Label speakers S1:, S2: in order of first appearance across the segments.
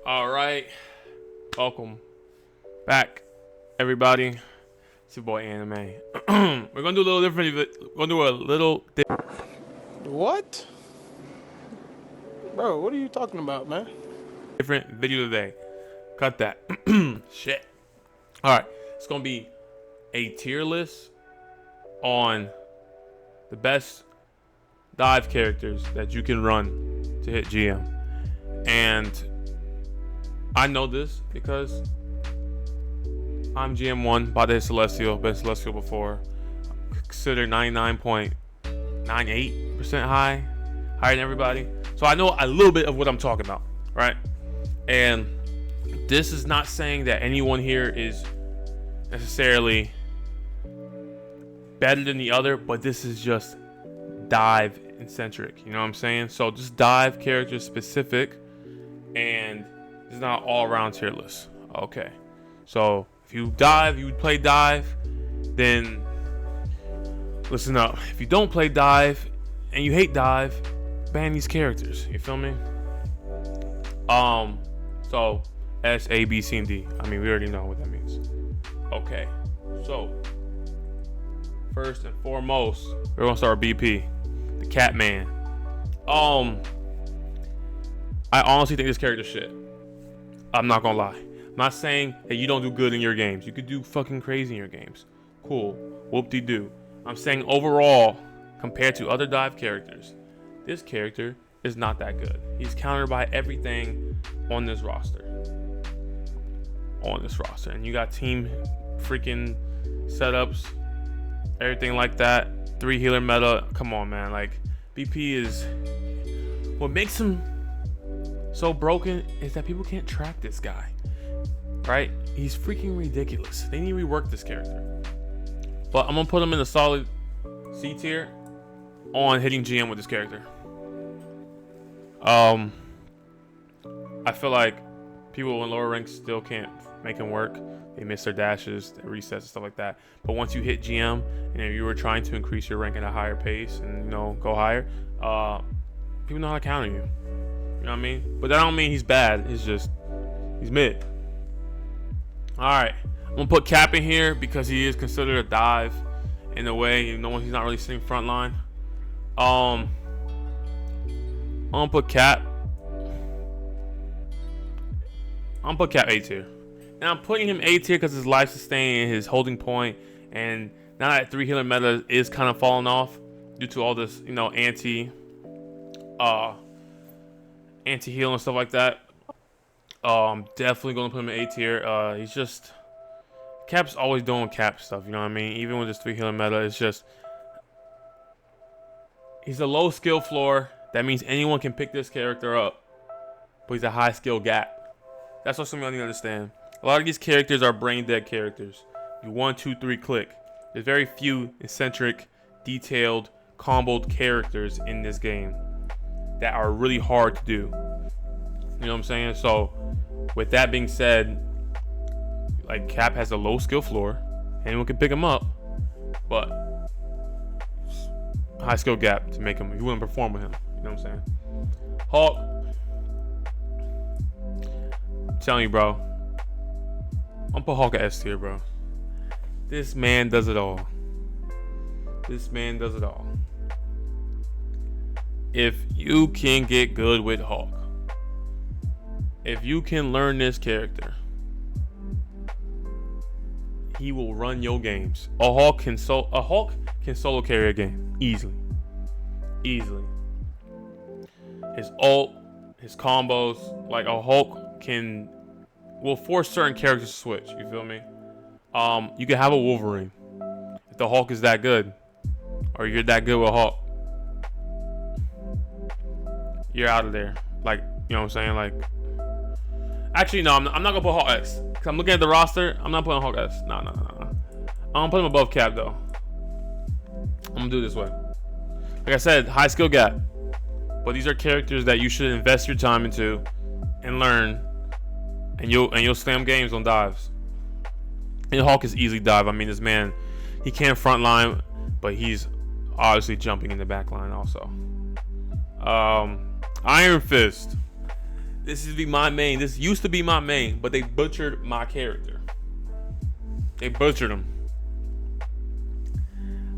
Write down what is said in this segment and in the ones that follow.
S1: All right, welcome back, everybody. It's your boy Anime. We're gonna do a little different. We're gonna do a little
S2: What? Bro, what are you talking about, man?
S1: different video today. Cut that. Shit. All right, it's gonna be a tier list on the best dive characters that you can run to hit GM, and I know this because I'm GM1, about to hit Celestial, been Celestial before. Consider 99.98% higher than everybody. So I know a little bit of what I'm talking about, right? And this is not saying that anyone here is necessarily better than the other, but this is just dive centric, you know what I'm saying? So just dive character specific, and it's not all around tier list. Okay, so if you play dive, then listen up. If you don't play dive and you hate dive, ban these characters. You feel me? So S, A, B, C, and D. I mean, we already know what that means. Okay, so first and foremost, we're gonna start with BP, the Catman. I honestly think this character's shit. I'm not gonna lie. I'm not saying that you don't do good in your games. You could do fucking crazy in your games. Cool. Whoop-de-doo. I'm saying overall, compared to other dive characters, this character is not that good. He's countered by everything on this roster. And you got team freaking setups, everything like that. 3 healer meta. Come on, man. Like, BP is... What makes him so broken is that people can't track this guy. Right? He's freaking ridiculous. They need to rework this character. But I'm gonna put him in a solid C tier on hitting GM with this character. I feel like people in lower ranks still can't make him work. They miss their dashes, their resets, and stuff like that. But once you hit GM and if you were trying to increase your rank at a higher pace and go higher, people know how to counter you. You know what I mean? But that don't mean he's bad. It's just he's mid. Alright. I'm gonna put Cap in here because he is considered a dive in a way, he's not really sitting front line. I'm gonna put Cap. I'm gonna put Cap A tier. And I'm putting him A tier because his life sustain and his holding point, and now that 3 healer meta is kind of falling off due to all this, anti-heal and stuff like that. Definitely gonna put him in A tier. He's just Cap's always doing Cap stuff, you know what I mean? Even with this 3 healer meta, it's just he's a low skill floor. That means anyone can pick this character up, but he's a high skill gap. That's what some of y'all need to understand. A lot of these characters are brain dead characters. You 1, 2, 3 click. There's very few eccentric, detailed, comboed characters in this game that are really hard to do. You know what I'm saying? So with that being said, like, Cap has a low skill floor. Anyone can pick him up, but high skill gap to make him, you wouldn't perform with him. You know what I'm saying? Hawk, I'm telling you, bro, I'm gonna put Hawk at S tier, bro. This man does it all. If you can get good with Hawk, if you can learn this character, he will run your games. A Hawk can solo carry a game easily. His ult, his combos, like a Hawk will force certain characters to switch. You feel me? You can have a Wolverine if the Hawk is that good, or you're that good with Hawk. You're out of there. Like, you know what I'm saying? Like, actually, no, I'm not gonna put Hawk X. Cause I'm looking at the roster. I'm not putting Hawk S. No. I'm gonna put him above Cap though. I'm gonna do it this way. Like I said, high skill gap. But these are characters that you should invest your time into and learn, and you'll slam games on dives. And Hawk is easily dive. I mean, this man, he can't front line, but he's obviously jumping in the back line also. Iron Fist. This used to be my main. This used to be my main, but they butchered my character. They butchered him.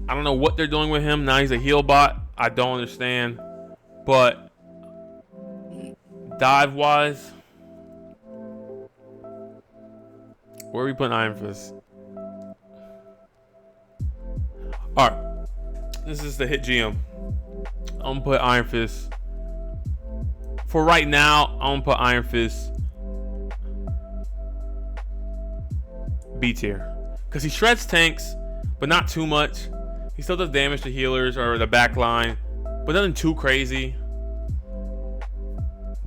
S1: I don't know what they're doing with him. Now he's a heal bot. I don't understand. But dive-wise, where are we putting Iron Fist? Alright. This is the hit GM. I'm gonna put Iron Fist. For right now, I'm gonna put Iron Fist B tier. Because he shreds tanks, but not too much. He still does damage to healers or the back line, but nothing too crazy.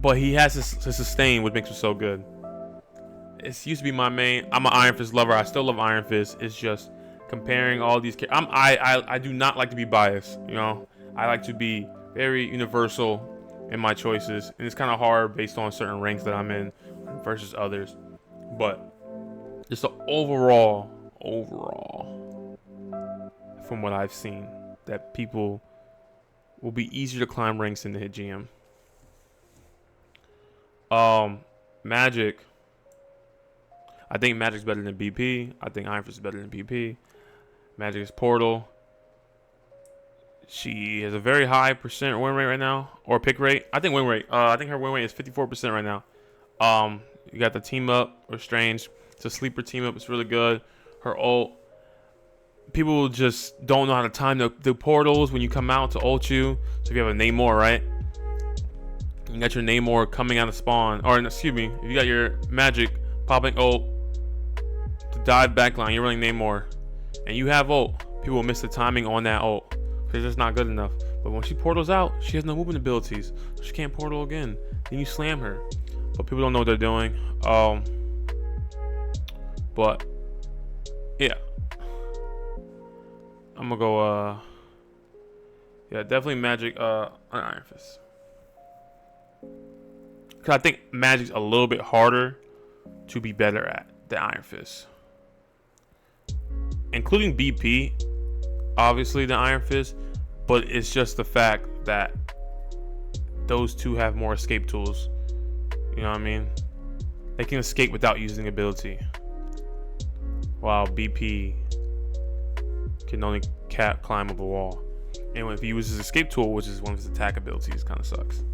S1: But he has to sustain, which makes him so good. It used to be my main. I'm an Iron Fist lover. I still love Iron Fist. It's just comparing all these characters. I do not like to be biased. You know, I like to be very universal in my choices, and it's kind of hard based on certain ranks that I'm in versus others. But just the overall, from what I've seen, that people will be easier to climb ranks in the hit GM. Magik. I think Magik's better than BP. I think Iron Fist is better than BP. Magik is Portal. She has a very high percent win rate right now, or pick rate. I think win rate. I think her win rate is 54% right now. You got the team up or Strange. It's a sleeper team up. It's really good. Her ult. People just don't know how to time the portals when you come out to ult you. So if you have a Namor, right? You got your Namor coming out of spawn, or excuse me, if you got your Magik popping ult to dive backline, you're running Namor, and you have ult. People will miss the timing on that ult because it's not good enough. But when she portals out, she has no movement abilities, so she can't portal again. Then you slam her, but people don't know what they're doing. But yeah, I'm gonna go. Yeah, definitely Magik. Iron Fist. Cause I think Magik's a little bit harder to be better at than Iron Fist, including BP, obviously the Iron Fist, but it's just the fact that those two have more escape tools. You know what I mean? They can escape without using ability, while BP can only climb up a wall. And if he uses his escape tool, which is one of his attack abilities, kind of sucks.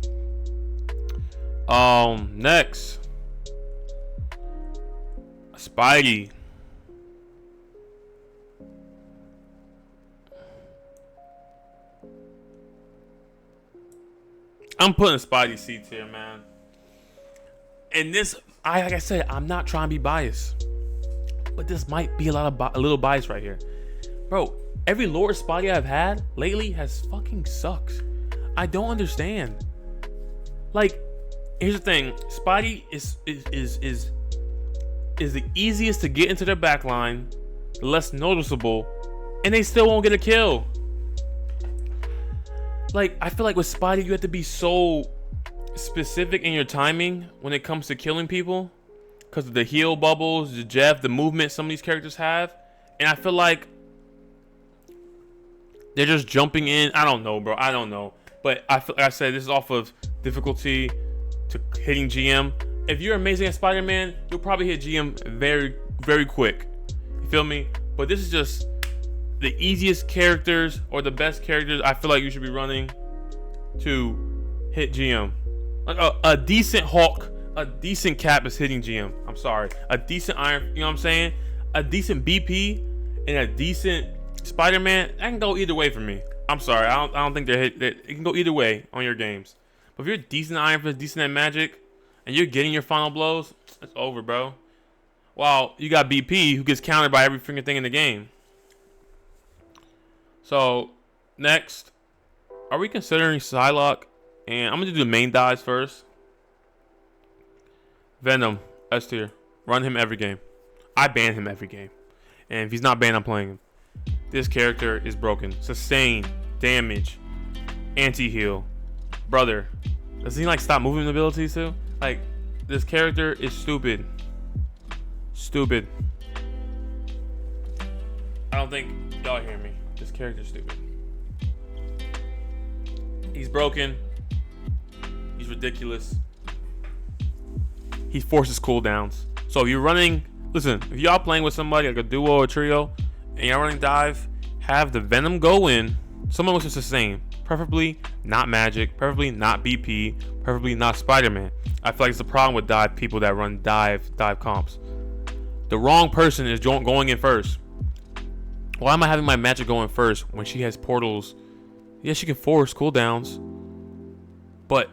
S1: Next, Spidey. I'm putting Spidey C tier, man. And this, like I said, I'm not trying to be biased, but this might be a little bias right here, bro. Every Lord Spidey I've had lately has fucking sucked. I don't understand. Like, here's the thing: Spidey is the easiest to get into their backline, the less noticeable, and they still won't get a kill. Like, I feel like with Spidey, you have to be so specific in your timing when it comes to killing people, because of the heal bubbles, the Jeff, the movement some of these characters have, and I feel like they're just jumping in. I don't know, bro. I don't know, but I said this is off of difficulty to hitting GM. If you're amazing at Spider-Man, you'll probably hit GM very, very quick. You feel me? But this is just the easiest characters or the best characters I feel like you should be running to hit GM. Like a decent Hulk, a decent Cap is hitting GM. I'm sorry. A decent Iron, you know what I'm saying? A decent BP and a decent Spider-Man, that can go either way for me. I'm sorry. I don't think it can go either way on your games. But if you're decent at Iron Fist, decent at Magik, and you're getting your final blows, it's over, bro. While you got BP, who gets countered by every freaking thing in the game. So, next, are we considering Psylocke? And I'm going to do the main dives first. Venom, S tier. Run him every game. I ban him every game. And if he's not banned, I'm playing him. This character is broken. Sustain, damage, anti-heal. Brother, doesn't he like stop movement abilities too? Like, this character is stupid. Stupid. I don't think y'all hear me. This character's stupid. He's broken. He's ridiculous. he forces cooldowns. So if you're running, listen, if y'all playing with somebody like a duo or trio, and y'all running dive, have the Venom go in. Someone was just the same. Preferably not Magik, preferably not BP, preferably not Spider-Man. I feel like it's the problem with dive people that run dive comps. The wrong person is going in first. Why am I having my Magik go in first when she has portals? Yes, she can force cooldowns, but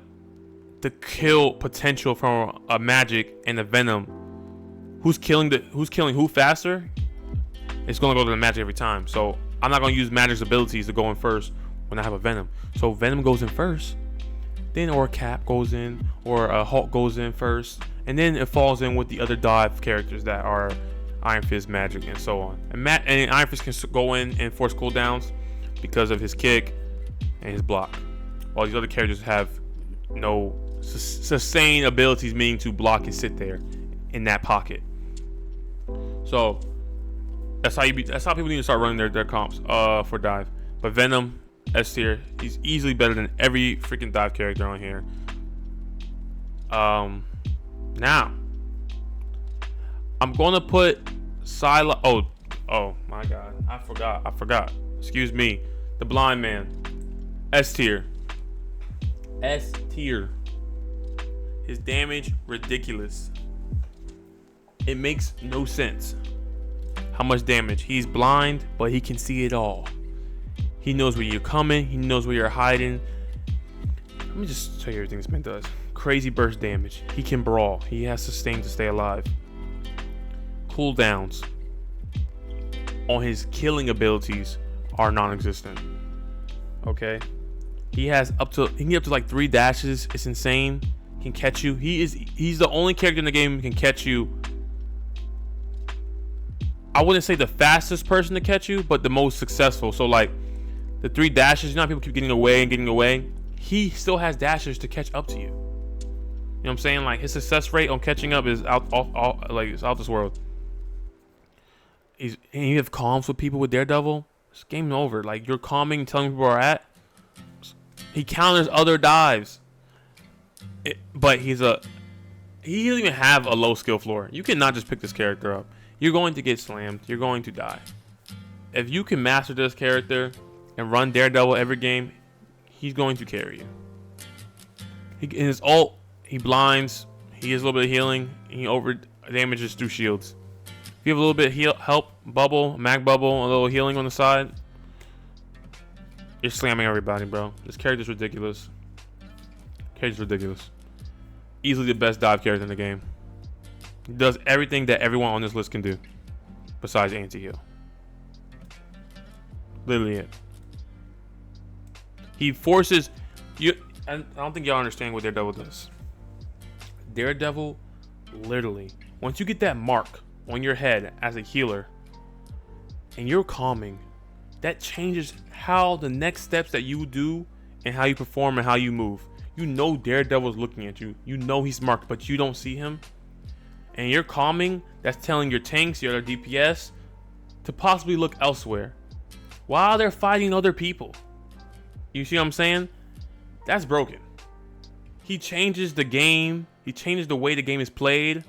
S1: the kill potential from a Magik and a Venom, who's killing who faster? It's gonna go to the Magik every time. So I'm not gonna use Magik's abilities to go in first when I have a Venom. So Venom goes in first, then or Cap goes in, or Hulk goes in first, and then it falls in with the other dive characters that are Iron Fist, Magik, and so on. And Iron Fist can go in and force cooldowns because of his kick and his block, while these other characters have no sustained abilities, meaning to block and sit there in that pocket. So that's how people need to start running their comps for dive. But Venom S tier, he's easily better than every freaking dive character on here. Now I'm gonna put Psylocke. Oh my god, I forgot. Excuse me. The blind man, S tier. S tier. His damage ridiculous. It makes no sense how much damage. He's blind, but he can see it all. He knows where you're coming. He knows where you're hiding. Let me just show you everything this man does. Crazy burst damage. He can brawl. He has sustain to stay alive. Cooldowns on his killing abilities are non-existent. Okay, he can get up to like 3 dashes. It's insane. He can catch you. He's the only character in the game who can catch you. I wouldn't say the fastest person to catch you, but the most successful. So like the 3 dashes, you know how people keep getting away. He still has dashes to catch up to you. You know what I'm saying? Like his success rate on catching up is it's out this world. And you have calms with people with Daredevil. It's game over. Like you're calming, telling people where are at. He counters other dives. But he doesn't even have a low skill floor. You cannot just pick this character up. You're going to get slammed. You're going to die. If you can master this character and run Daredevil every game, he's going to carry you. In his ult, he blinds. He has a little bit of healing. He over damages through shields. If you have a little bit of help, bubble, mag bubble, a little healing on the side, you're slamming everybody, bro. This character's ridiculous. Easily the best dive character in the game. He does everything that everyone on this list can do, besides anti-heal. Literally it. He forces you. I don't think y'all understand what Daredevil does. Daredevil, literally, once you get that mark on your head as a healer, and you're calming, that changes how the next steps that you do and how you perform and how you move. You know Daredevil's looking at you. You know he's marked, but you don't see him. And you're calming, that's telling your tanks, your other DPS, to possibly look elsewhere while they're fighting other people. You see what I'm saying? That's broken. He changes the game. He changes the way the game is played.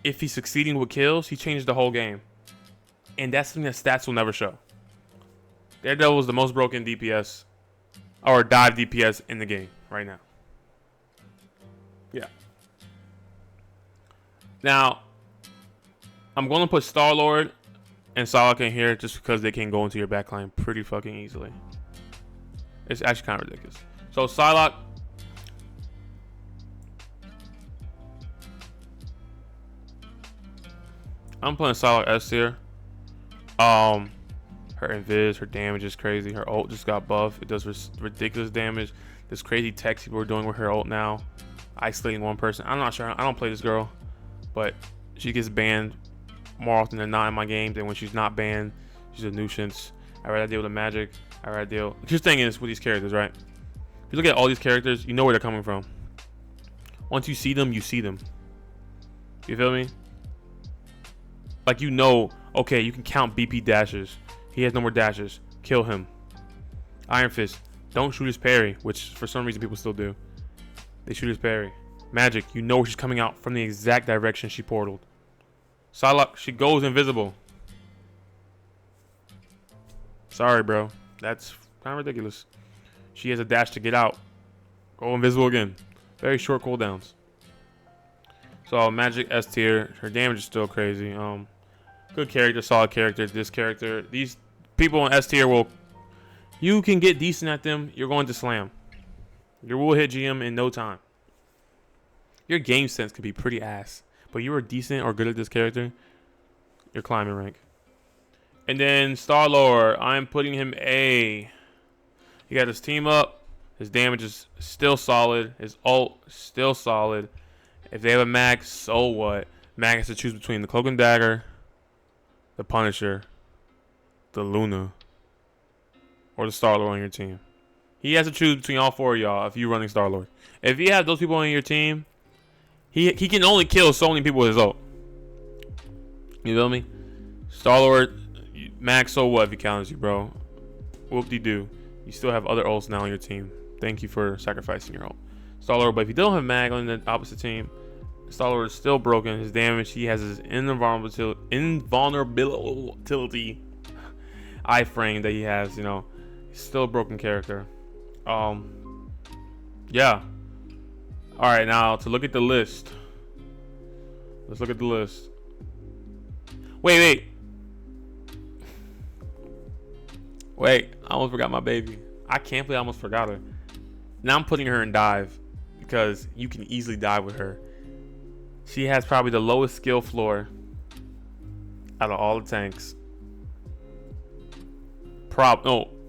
S1: If he's succeeding with kills, he changes the whole game. And that's something that stats will never show. Daredevil is the most broken DPS or dive DPS in the game right now. Yeah. Now, I'm going to put Star-Lord and Psylocke in here just because they can go into your backline pretty fucking easily. It's actually kind of ridiculous. So Psylocke, I'm putting Psylocke S tier. Her invis, her damage is crazy. Her ult just got buffed. It does ridiculous damage. This crazy tech people are doing with her ult now, isolating one person. I'm not sure. I don't play this girl, but she gets banned more often than not in my games. And when she's not banned, she's a nuisance. I'd rather deal with a Magik. I'd rather deal. Here's the thing is with these characters, right? If you look at all these characters, you know where they're coming from. Once you see them, you see them. You feel me? Like you know, okay, you can count BP dashes. He has no more dashes. Kill him. Iron Fist. Don't shoot his parry, which for some reason people still do. They shoot his parry. Magik, you know she's coming out from the exact direction she portaled. Psylocke, she goes invisible. Sorry, bro. That's kind of ridiculous. She has a dash to get out. Go invisible again. Very short cooldowns. So Magik S tier. Her damage is still crazy. Good character, solid character. This character, these people in S tier will. You can get decent at them. You're going to slam. You will hit GM in no time. Your game sense could be pretty ass, but you are decent or good at this character, you're climbing rank. And then Star-Lord, I'm putting him A. He got his team up. His damage is still solid. His ult still solid. If they have a mag, so what? Mag has to choose between the Cloak and Dagger, the Punisher, the Luna, or the Star-Lord on your team. He has to choose between all four of y'all if you're running Star-Lord. If you have those people on your team, he can only kill so many people with his ult. You feel me? Star-Lord, Max, so what if he counters you, bro? Whoop-de-doo. You still have other ults now on your team. Thank you for sacrificing your ult. Star-Lord, but if you don't have Mag on the opposite team, Star-Lord is still broken. His damage, he has his invulnerability iframe that he has, you know. He's still a broken character. Yeah. Alright, now to look at the list. Let's look at the list. Wait, I almost forgot my baby. I can't believe I almost forgot her. Now I'm putting her in dive because you can easily dive with her. She has probably the lowest skill floor out of all the tanks.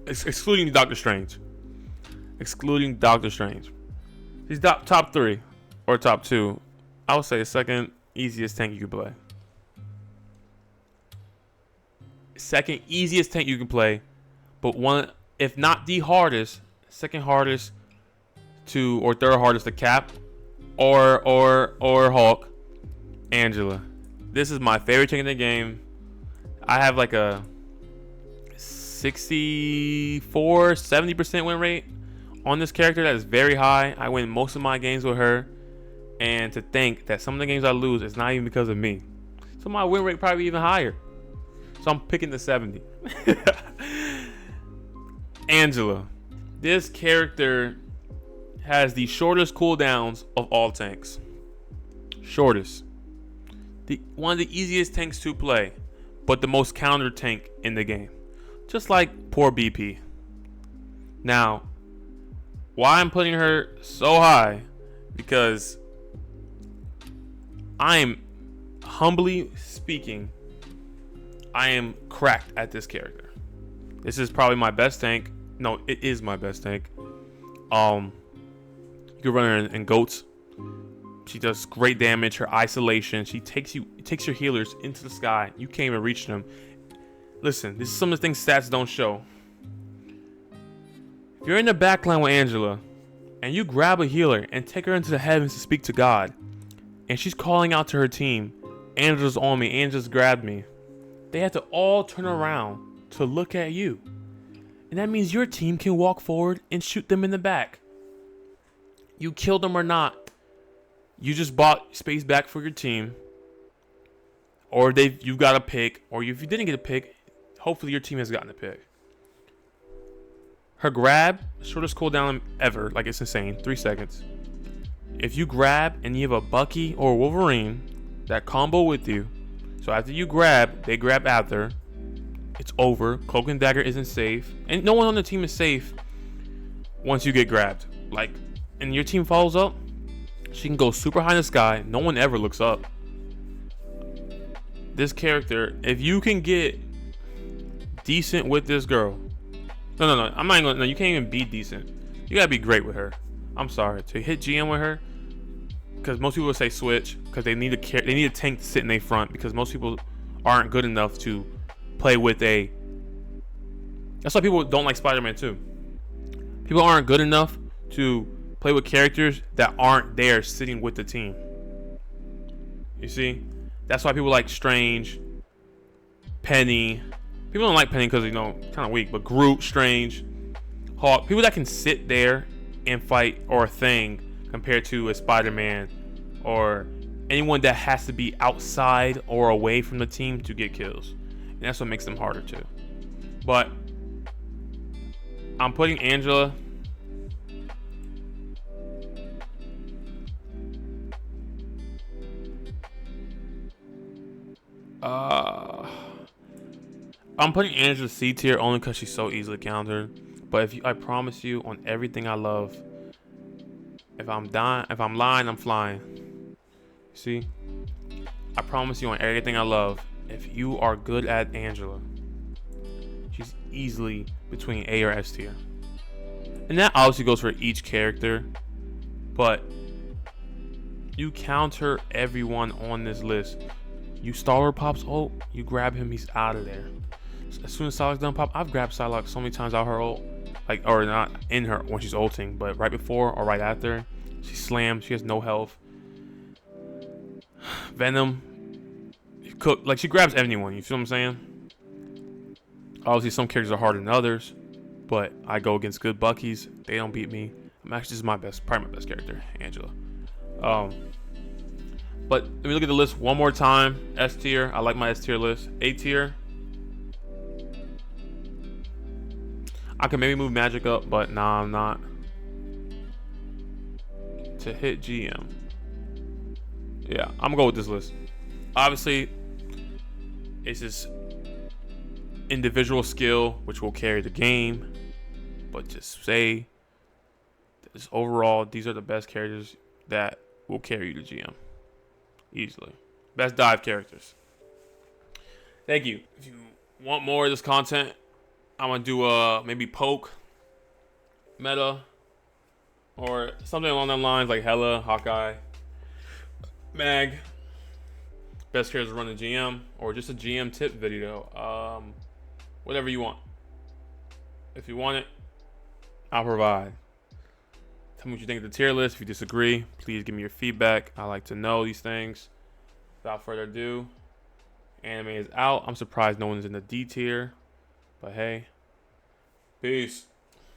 S1: Excluding Doctor Strange. Excluding Doctor Strange. She's top 3 or top 2. I would say the second easiest tank you can play. Second easiest tank you can play, but one, if not the hardest, second hardest to or third hardest to cap, or Hulk, Angela. This is my favorite tank in the game. I have like a 70% win rate on this character. That is very high. I win most of my games with her, and to think that some of the games I lose is not even because of me. So my win rate probably even higher. So I'm picking the 70. Angela. This character has the shortest cooldowns of all tanks. Shortest. One of the easiest tanks to play, but the most counter tank in the game. Just like poor BP. Now, why I'm putting her so high? Because I'm, humbly speaking, I am cracked at this character. This is probably my best tank. No, it is my best tank. You can run her in goats. She does great damage. Her isolation. She takes your healers into the sky. You can't even reach them. Listen, this is some of the things stats don't show. If you're in the backline with Angela, and you grab a healer and take her into the heavens to speak to God, and she's calling out to her team, Angela's on me, Angela's grabbed me. They have to all turn around to look at you. And that means your team can walk forward and shoot them in the back. You killed them or not, you just bought space back for your team. Or you've got a pick, or if you didn't get a pick, hopefully your team has gotten a pick. Her grab, shortest cooldown ever, like it's insane, 3 seconds. If you grab and you have a Bucky or Wolverine that combo with you, so after you grab, they grab after, it's over. Cloak and Dagger isn't safe, and no one on the team is safe once you get grabbed. Like, and your team follows up, she can go super high in the sky. No one ever looks up. This character, if you can get decent with this girl, no, I'm not even gonna, no, you can't even be decent. You gotta be great with her. I'm sorry, to hit GM with her, because most people will say switch because they need a tank to sit in their front, because most people aren't good enough to play with a. That's why people don't like Spider-Man too. People aren't good enough to play with characters that aren't there sitting with the team. You see, that's why people like Strange, Penny. People don't like Penny because, you know, kind of weak, but Groot, Strange, Hawk, people that can sit there and fight, or a Thing, compared to a Spider-Man or anyone that has to be outside or away from the team to get kills. And that's what makes them harder too. But I'm putting Angela. I'm putting Angela C tier only because she's so easily countered. But I promise you, on everything I love, if I'm lying, I'm flying. See? I promise you on everything I love, if you are good at Angela, she's easily between A or S tier. And that obviously goes for each character, but you counter everyone on this list. You Star-Lord pops ult, you grab him, he's out of there. As soon as Psylocke's done pop, I've grabbed Psylocke so many times out her ult. Like, or not in her when she's ulting, but right before or right after, she slams, she has no health. Venom, cook, like she grabs anyone, you feel what I'm saying? Obviously some characters are harder than others, but I go against good Buckies, they don't beat me. This is probably my best character, Angela. But let me look at the list one more time. S tier, I like my S tier list. A tier, I can maybe move Magik up, but nah, I'm not. To hit GM. Yeah, I'm gonna go with this list. Obviously, it's this individual skill which will carry the game, but just say this overall, these are the best characters that will carry you to GM easily. Best dive characters. Thank you. If you want more of this content, I'm gonna do maybe poke meta or something along that lines, like Hella, Hawkeye, Mag, best characters run the GM, or just a GM tip video. Whatever you want. If you want it, I'll provide. Tell me what you think of the tier list. If you disagree, please give me your feedback. I like to know these things. Without further ado, anime is out. I'm surprised no one's in the D tier, but hey, peace.